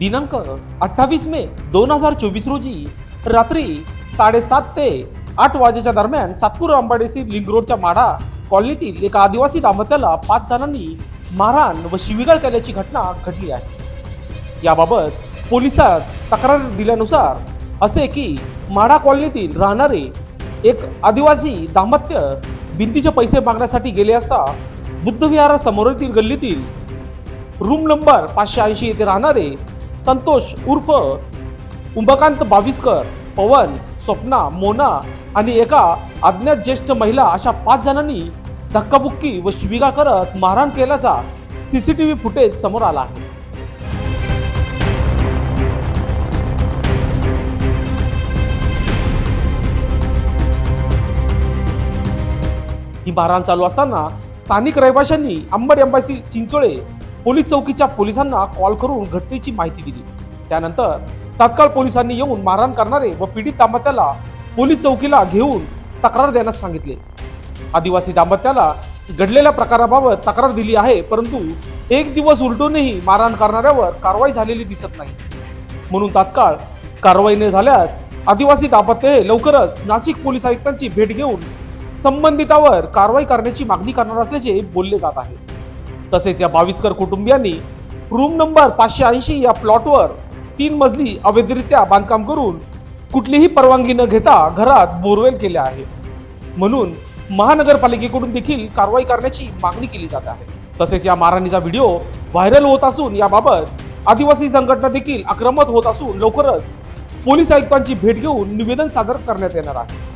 दिनांक 28 मे 2024 रोजी रात्री 7:30 ते 8 वाजेच्या दरम्यान सातपूर अंबाडेसी लिंक रोडच्या माढा कॉलनीतील एका आदिवासी दाम्पत्याला 5 जणांनी मारहाण व शिवीगाळ केल्याची घटना घडली आहे। याबाबत पोलिसात तक्रार दिल्यानुसार असे की माढा कॉलनीतील राहणारे एक आदिवासी दाम्पत्य भिंतीचे पैसे मागण्यासाठी गेले असता बुद्धविहारा समोरील गल्लीतील रूम नंबर 580 येथे राहणारे संतोष उर्फ उंबकांत बाविस्कर, पवन, स्वप्ना, मोना आणि एका अज्ञात ज्येष्ठ महिला अशा 5 जणांनी धक्काबुक्की व शिवीगाळ करत मारहाण केल्याचा सीसीटीव्ही फुटेज समोर आला आहे। ही मारहाण चालू असताना स्थानिक रहिवाशांनी अंबड एम्बॅसी चिंचोळे पोलीस चौकीच्या पोलिसांना कॉल करून घटनेची माहिती दिली। त्यानंतर तात्काळ पोलिसांनी येऊन मारहाण करणारे व पीडित दाम्पत्याला पोलीस चौकीला घेऊन तक्रार देण्यास सांगितले। आदिवासी दाम्पत्याला घडलेल्या प्रकाराबाबत तक्रार दिली आहे, परंतु एक दिवस उलटूनही मारहाण करणाऱ्यावर कारवाई झालेली दिसत नाही। म्हणून तात्काळ कारवाई न झाल्यास आदिवासी दाम्पत्य हे लवकरच नाशिक पोलीस आयुक्तांची भेट घेऊन संबंधितावर कारवाई करण्याची मागणी करणार असल्याचे बोलले जात आहे। तसेच या बाविस्कर कुटुंबियांनी रूम नंबर 580 या प्लॉटवर 3 मजली अवैधरित्या बांधकाम करून कुठलीही परवानगी न घेता घरात बोरवेल केले आहे। म्हणून महानगरपालिकेकडून देखील कारवाई करण्याची मागणी केली जात आहे। तसेच या मारहाणीचा व्हिडिओ व्हायरल होत असून याबाबत आदिवासी संघटना देखील आक्रमक होत असून लवकरच पोलीस आयुक्तांची भेट घेऊन निवेदन सादर करण्यात येणार आहे।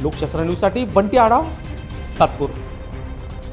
लोकशास्त्र न्यूज साठी बंटी आढाव, सातपूर।